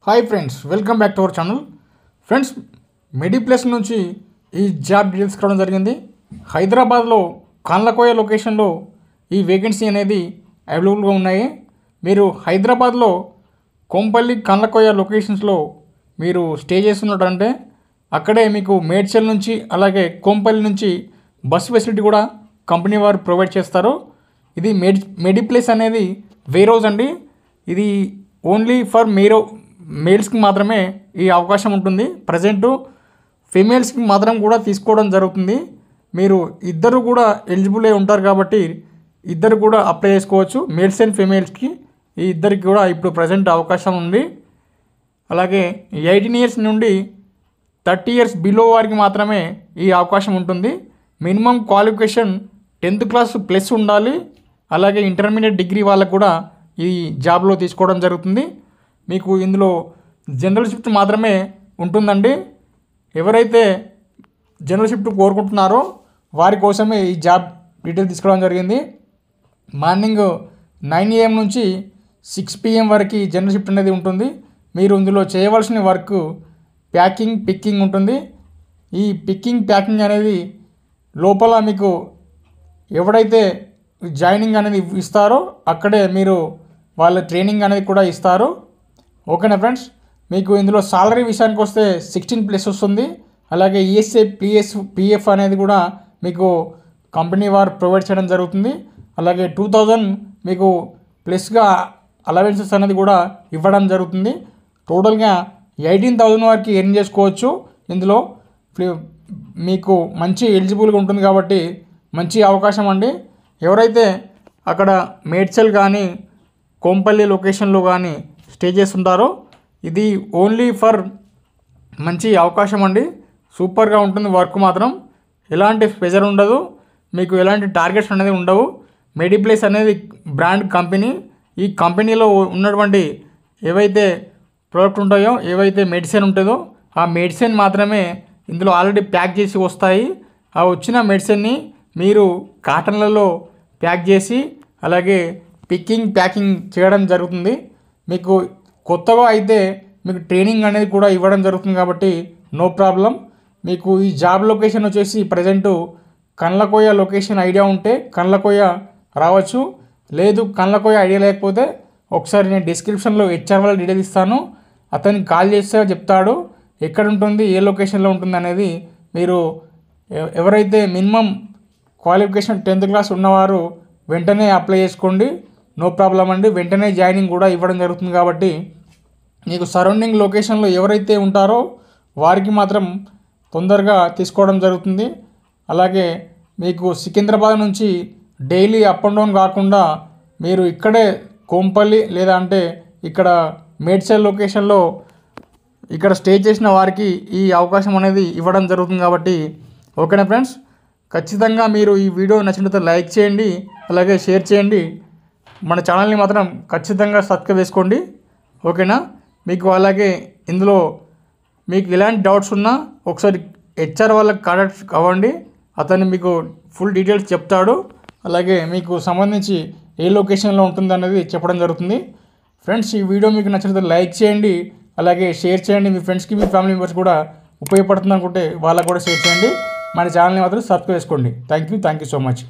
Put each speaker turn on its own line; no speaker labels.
Hi friends, welcome back to our channel. Friends, MedPlus నుంచి ఈ job details రావడం జరిగింది. హైదరాబాద్లో కాన్లకోయ లొకేషన్లో ఈ వేకెన్సీ అనేది అవైలబుల్గా ఉన్నాయి. మీరు హైదరాబాద్లో కొంపల్లి కాన్లకోయ లొకేషన్స్లో మీరు స్టే చేస్తున్నట్టంటే అక్కడే మీకు మేడ్చల్ నుంచి అలాగే కొంపల్లి నుంచి బస్ ఫెసిలిటీ కూడా కంపెనీ వారు ప్రొవైడ్ చేస్తారు. ఇది మెడిప్లస్ అనేది వేరోజ్ అండి. ఇది ఓన్లీ ఫర్ మేల్స్కి మాత్రమే ఈ అవకాశం ఉంటుంది. ప్రజెంటు ఫీమేల్స్కి మాత్రం కూడా తీసుకోవడం జరుగుతుంది. మీరు ఇద్దరు కూడా ఎలిజిబుల్ అయి ఉంటారు కాబట్టి ఇద్దరు కూడా అప్లై చేసుకోవచ్చు. మేల్స్ అండ్ ఫీమేల్స్కి ఈ ఇద్దరికి కూడా ఇప్పుడు ప్రజెంట్ అవకాశం ఉంది. అలాగే 18 ఇయర్స్ నుండి 30 ఇయర్స్ బిలో వారికి మాత్రమే ఈ అవకాశం ఉంటుంది. Minimum qualification 10th class plus ఉండాలి. అలాగే ఇంటర్మీడియట్ డిగ్రీ వాళ్ళకు కూడా ఈ జాబ్లో తీసుకోవడం జరుగుతుంది. మీకు ఇందులో జనరల్ షిఫ్ట్ మాత్రమే ఉంటుందండి. ఎవరైతే జనరల్ షిఫ్ట్ కోరుకుంటున్నారో వారి కోసమే ఈ జాబ్ డీటెయిల్ తీసుకోవడం జరిగింది. మార్నింగ్ 9 AM నుంచి 6 PM వరకు జనరల్ షిఫ్ట్ అనేది ఉంటుంది. మీరు ఇందులో చేయవలసిన వర్క్ ప్యాకింగ్, పిక్కింగ్ ఉంటుంది. ఈ పిక్కింగ్, ప్యాకింగ్ అనేది లోపల మీకు ఎవడైతే జాయినింగ్ అనేది ఇస్తారో అక్కడే మీరు వాళ్ళ ట్రైనింగ్ అనేది కూడా ఇస్తారు. ఓకేనా ఫ్రెండ్స్, మీకు ఇందులో సాలరీ విషయానికి వస్తే 16+ వస్తుంది. అలాగే ఈఎస్ఐ, పిఎఫ్ అనేది కూడా మీకు కంపెనీ వారు ప్రొవైడ్ చేయడం జరుగుతుంది. అలాగే 2000 మీకు ప్లస్గా అలవెన్సెస్ అనేది కూడా ఇవ్వడం జరుగుతుంది. టోటల్గా 18,000 వరకు ఎర్న్ చేసుకోవచ్చు. ఇందులో మీకు మంచి ఎలిజిబుల్గా ఉంటుంది కాబట్టి మంచి అవకాశం అండి. ఎవరైతే అక్కడ మేడ్చల్ కానీ కొంపల్లి లొకేషన్లో కానీ స్టే చేస్తుంటారో ఇది ఓన్లీ ఫర్ మంచి అవకాశం అండి. సూపర్గా ఉంటుంది వర్క్ మాత్రం. ఎలాంటి ప్రెజర్ ఉండదు, మీకు ఎలాంటి టార్గెట్స్ అనేది ఉండవు. మెడిప్లస్ అనేది బ్రాండ్ కంపెనీ. ఈ కంపెనీలో ఉన్నటువంటి ఏవైతే ప్రోడక్ట్ ఉంటాయో, ఏవైతే మెడిసిన్ ఉంటుందో ఆ మెడిసిన్ మాత్రమే ఇందులో ఆల్రెడీ ప్యాక్ చేసి వస్తాయి. ఆ వచ్చిన మెడిసిన్ని మీరు కాటన్లలో ప్యాక్ చేసి అలాగే పిక్కింగ్, ప్యాకింగ్ చేయడం జరుగుతుంది. మీకు కొత్తగా అయితే మీకు ట్రైనింగ్ అనేది కూడా ఇవ్వడం జరుగుతుంది కాబట్టి నో ప్రాబ్లం. మీకు ఈ జాబ్ లొకేషన్ వచ్చేసి ప్రజెంటు కండ్లకోయ లొకేషన్ ఐడియా ఉంటే కండ్లకోయ రావచ్చు. లేదు కండ్లకోయ ఐడియా లేకపోతే ఒకసారి నేను డిస్క్రిప్షన్లో HR వాళ్ళ డీటెయిల్ ఇస్తాను. అతనికి కాల్ చేస్తే చెప్తాడు ఎక్కడ ఉంటుంది, ఏ లొకేషన్లో ఉంటుంది అనేది. మీరు ఎవరైతే మినిమం క్వాలిఫికేషన్ 10th క్లాస్ ఉన్నవారు వెంటనే అప్లై చేసుకోండి. నో ప్రాబ్లం అండి. వెంటనే జాయినింగ్ కూడా ఇవ్వడం జరుగుతుంది కాబట్టి మీకు సరౌండింగ్ లొకేషన్లో ఎవరైతే ఉంటారో వారికి మాత్రం తొందరగా తీసుకోవడం జరుగుతుంది. అలాగే మీకు సికింద్రాబాద్ నుంచి డైలీ అప్ అండ్ డౌన్ కాకుండా మీరు ఇక్కడే కొంపల్లి లేదా అంటే ఇక్కడ మేడ్చల్ లొకేషన్లో ఇక్కడ స్టే చేసిన వారికి ఈ అవకాశం అనేది ఇవ్వడం జరుగుతుంది కాబట్టి ఓకేనా ఫ్రెండ్స్. ఖచ్చితంగా మీరు ఈ వీడియో నచ్చినట్లయితే లైక్ చేయండి, అలాగే షేర్ చేయండి. మన ఛానల్ని మాత్రం ఖచ్చితంగా సబ్స్క్రైబ్ చేసుకోండి. ఓకేనా. మీకు అలాగే ఇందులో మీకు ఎలాంటి డౌట్స్ ఉన్నా ఒకసారి HR వాళ్ళకి కాంటాక్ట్ అవ్వండి. అతను మీకు ఫుల్ డీటెయిల్స్ చెప్తాడు. అలాగే మీకు సంబంధించి ఏ లొకేషన్లో ఉంటుంది అనేది చెప్పడం జరుగుతుంది. ఫ్రెండ్స్, ఈ వీడియో మీకు నచ్చినట్లయితే లైక్ చేయండి, అలాగే షేర్ చేయండి. మీ ఫ్రెండ్స్కి, మీ ఫ్యామిలీ మెంబర్స్ కూడా ఉపయోగపడుతుంది అనుకుంటే వాళ్ళకు కూడా షేర్ చేయండి. మన ఛానల్ని మాత్రం సబ్స్క్రైబ్ చేసుకోండి. Thank you so much.